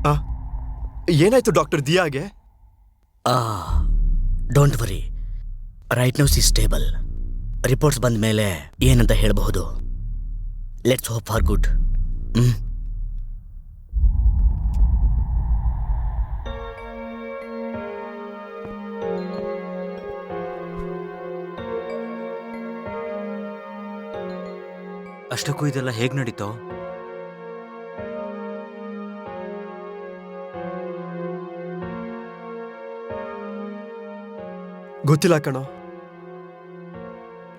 ಆ, ಏನಾಯ್ತು ಡಾಕ್ಟರ್ ದಿಯಾಗೆ? Don't worry, right now she stable. Reports ಬಂದ ಮೇಲೆ ಏನಂತ ಹೇಳಬಹುದು. Let's hope for good. ಅಷ್ಟಕ್ಕೂ ಇದೆಲ್ಲ ಹೇಗ್ ನಡೀತೋ? ಗೊತ್ತಿಲ್ಲ ಕಣೋ.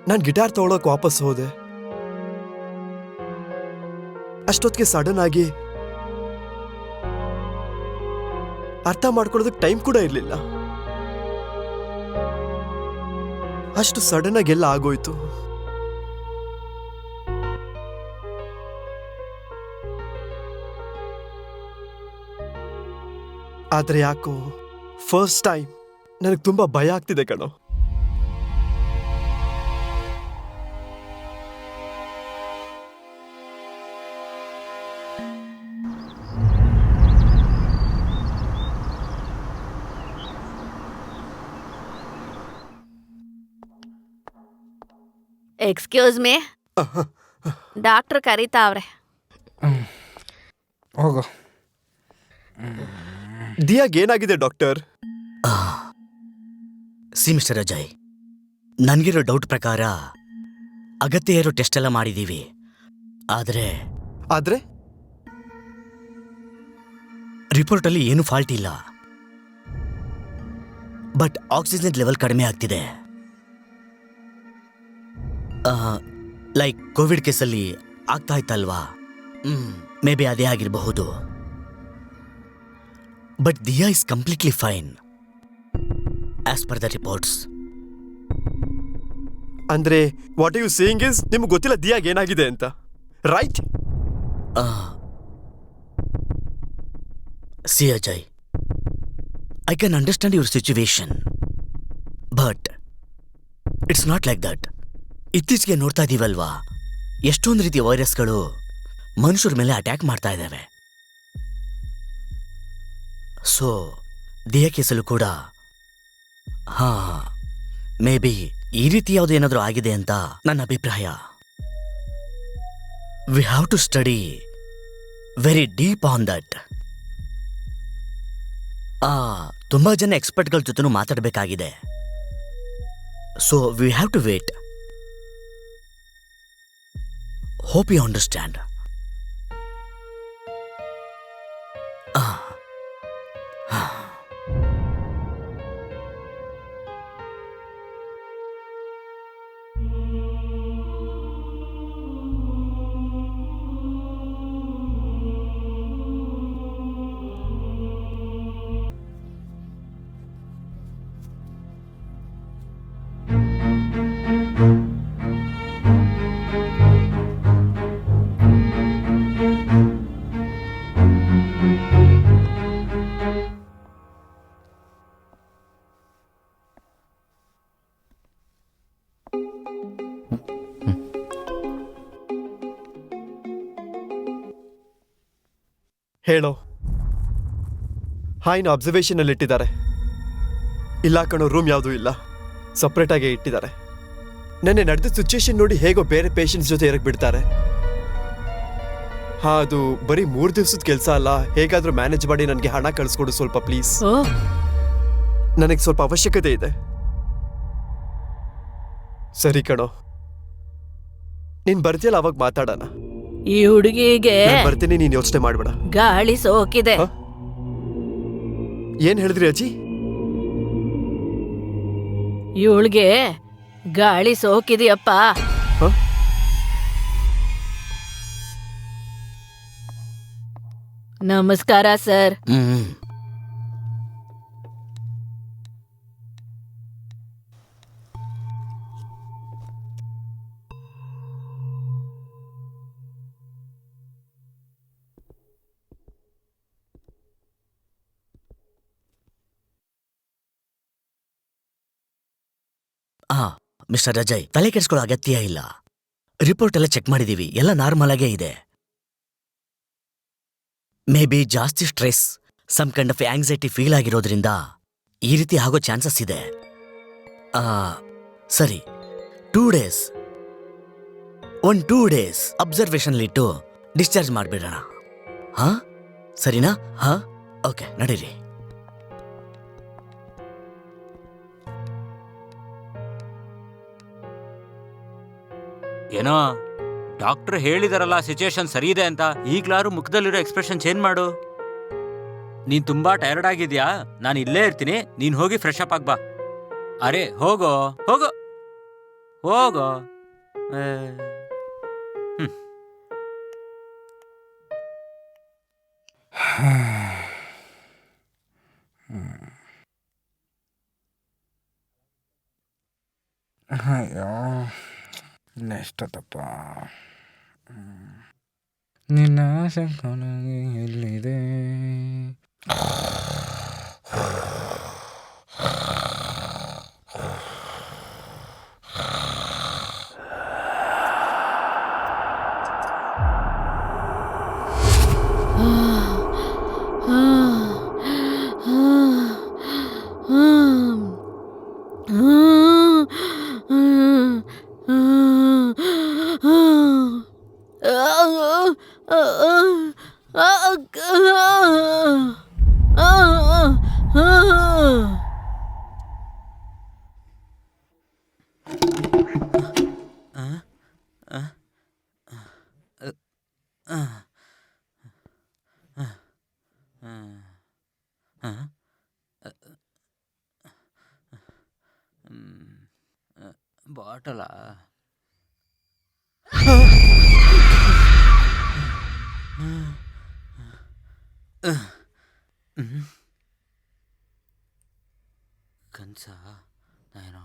ನಾನು ಗಿಟಾರ್ ತಗೊಳಕ್ ವಾಪಸ್ ಹೋದೆ. ಅಷ್ಟೊತ್ತಿಗೆ ಸಡನ್ ಆಗಿ ಅರ್ಥ ಮಾಡ್ಕೊಳ್ಳೋದಕ್ಕೆ ಟೈಮ್ ಕೂಡ ಇರಲಿಲ್ಲ. ಅಷ್ಟು ಸಡನ್ ಆಗಿ ಎಲ್ಲ ಆಗೋಯ್ತು. ಆದ್ರೆ ಯಾಕೋ ಫಸ್ಟ್ ಟೈಮ್ ನನಗೆ ತುಂಬಾ ಭಯ ಆಗ್ತಿದೆ ಕಣೋ. ಎಕ್ಸ್ಕ್ಯೂಸ್ ಮೀ, ಡಾಕ್ಟರ್ ಕರೀತಾವ್ರೆ. ಹೋಗು. ದಿಯಾಗ್ ಏನಾಗಿದೆ ಡಾಕ್ಟರ್? ಸಿ ಮಿಸ್ಟರ್ ಅಜಯ್, ನನಗಿರೋ ಡೌಟ್ ಪ್ರಕಾರ ಅಗತ್ಯ ಇರೋ ಟೆಸ್ಟ್ ಎಲ್ಲ ಮಾಡಿದ್ದೀವಿ. ಆದ್ರೆ ರಿಪೋರ್ಟಲ್ಲಿ ಏನು ಫಾಲ್ಟ್ ಇಲ್ಲ. ಬಟ್ ಆಕ್ಸಿಜನ್ ಲೆವೆಲ್ ಕಡಿಮೆ ಆಗ್ತಿದೆ. ಲೈಕ್ ಕೋವಿಡ್ ಕೇಸಲ್ಲಿ ಆಗ್ತಾ ಇತ್ತಲ್ವಾ, ಮೇ ಬಿ ಅದೇ ಆಗಿರಬಹುದು. But Diya is completely fine as per the reports. ಅಂದ್ರೆ ವಾಟ್ ಯು ಸೇಯಿಂಗ್ ಇಸ್ ನಿಮ್ಗೆ ಗೊತ್ತಿಲ್ಲ ದಿಯಾಗ್ ಏನಾಗಿದೆ ಅಂತ, right? See Ajay, I can understand your situation, but it's not like that. ಇತ್ತೀಚೆಗೆ ನೋಡ್ತಾ ಇದ್ದೀವಲ್ವಾ, ಎಷ್ಟೊಂದು ರೀತಿಯ ವೈರಸ್ಗಳು ಮನುಷ್ಯರ ಮೇಲೆ ಅಟ್ಯಾಕ್ ಮಾಡ್ತಾ ಇದ್ದಾವೆ. ಸೊ ದಿಯಾ ಕೇಸಲ್ಲೂ ಕೂಡ ಮೇ ಬಿ ಈ ರೀತಿ ಯಾವುದೇನಾದ್ರೂ ಆಗಿದೆ ಅಂತ ನನ್ನ ಅಭಿಪ್ರಾಯ. We have to study very deep on that. ತುಂಬಾ ಜನ ಎಕ್ಸ್ಪರ್ಟ್ಗಳ ಜೊತೆನೂ ಮಾತಾಡಬೇಕಾಗಿದೆ. So we have to wait. Hope you understand. ಹೇಳೋ. ಹಾಯ್ನ ಅಬ್ಸರ್ವೇಷನ್ ಅಲ್ಲಿ ಇಟ್ಟಿದ್ದಾರೆ. ಇಲ್ಲ ಕಣೋ, ರೂಮ್ ಯಾವುದೂ ಇಲ್ಲ, ಸಪ್ರೇಟ್ ಆಗಿ ಇಟ್ಟಿದ್ದಾರೆ. ನೆನ್ನೆ ನಡೆದ ಸಿಚುಯೇಷನ್ ನೋಡಿ ಹೇಗೋ ಬೇರೆ ಪೇಷಂಟ್ಸ್ ಜೊತೆ ಇರಕ್ ಬಿಡ್ತಾರೆ. ಅದು ಬರೀ 3 ದಿವಸದ ಕೆಲಸ ಅಲ್ಲ. ಹೇಗಾದ್ರೂ ಮ್ಯಾನೇಜ್ ಮಾಡಿ ನನಗೆ ಹಣ ಕಳಿಸ್ಕೊಡು ಸ್ವಲ್ಪ ಪ್ಲೀಸ್. ನನಗೆ ಸ್ವಲ್ಪ ಅವಶ್ಯಕತೆ ಇದೆ. ಸರಿ ಕಣೋ, ನೀನ್ ಬರ್ತೀಯಲ್ಲ ಅವಾಗ ಮಾತಾಡೋಣ. ಈ ಹುಡುಗಿಗೆ ಬರ್ತೀನಿ, ನೀನ್ ಯೋಚನೆ ಮಾಡ್ಬೇಡ. ಗಾಳಿ ಸೋಕಿದೆ. ಏನ್ ಹೇಳಿದ್ರಿ ಅಜ್ಜಿ? ಇವಳಿಗೆ ಗಾಳಿ ಸೋಕಿದೆಯಪ್ಪ. ನಮಸ್ಕಾರ ಸರ್. ಮಿಸ್ಟರ್ ಅಜಯ್, ತಲೆ ಕೆಡಿಸ್ಕೊಳ್ಳೋ ಅಗತ್ಯ ಇಲ್ಲ. ರಿಪೋರ್ಟ್ ಎಲ್ಲ ಚೆಕ್ ಮಾಡಿದೀವಿ, ಎಲ್ಲ ನಾರ್ಮಲ್ ಆಗೇ ಇದೆ. ಮೇ ಬಿ ಜಾಸ್ತಿ stress, some kind of anxiety feel ಆಗಿರೋದ್ರಿಂದ ಈ ರೀತಿ ಆಗೋ ಚಾನ್ಸಸ್ ಇದೆ. ಸರಿ, 2 days, 2 days ಅಬ್ಸರ್ವೇಷನ್ಲಿಟ್ಟು ಡಿಸ್ಚಾರ್ಜ್ ಮಾಡಿಬಿಡೋಣ. ಹಾ ಸರಿನಾ? ಹಾ ಓಕೆ, ನಡೀರಿ. ಏನೋ ಡಾಕ್ಟರ್ ಹೇಳಿದಾರಲ್ಲ ಸಿಚುಯೇಷನ್ ಸರಿ ಇದೆ ಅಂತ. ಈಗ್ಲಾರು ಮುಖದಲ್ಲಿರೋ ಎಕ್ಸ್ಪ್ರೆಷನ್ ಚೇಂಜ್ ಮಾಡು. ನೀನ್ ತುಂಬಾ ಟೈರ್ಡ್ ಆಗಿದ್ಯಾ? ನಾನು ಇಲ್ಲೇ ಇರ್ತೀನಿ, ನೀನ್ ಹೋಗಿ ಫ್ರೆಶ್ ಅಪ್ ಆಗ್ಬಾ. ಅರೆ ಹೋಗೋ ಹೋಗೋ ಹೋಗೋ. ಅಯ್ಯೋ ಎಷ್ಟೊತ್ತಪ್ಪ. ನಿನ್ನ ಆಸೆ ಕೊನೆಗೆ ಎಲ್ಲಿದೆ? ಬಾಟಲ ಕನ್ಸ ಏನೋ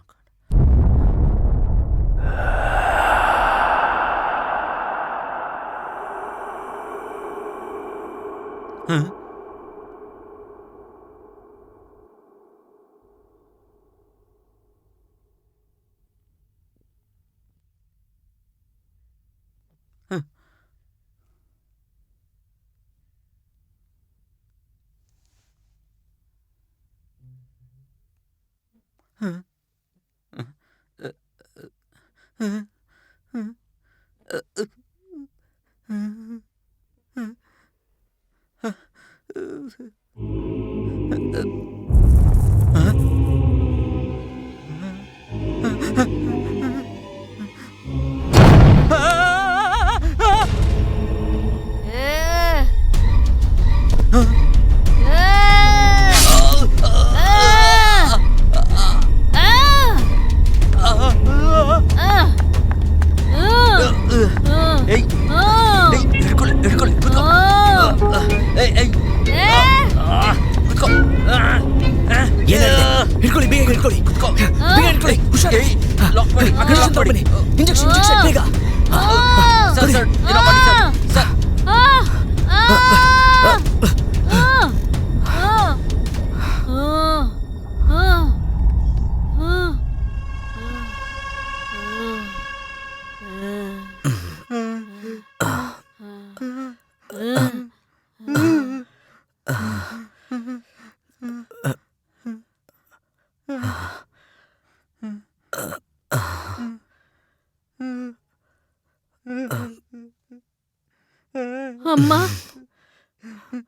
ಹಿಡ್ಕೊಳ್ಳಿ, ಬೇಗ ಹಿಡ್ಕೊಳ್ಳಿ, ಬೇಗ ಹಿಡ್ಕೊಳ್ಳಿ, ಹುಷಾರ್. ಇಂಜೆಕ್ಷನ್ ಬೇಗ.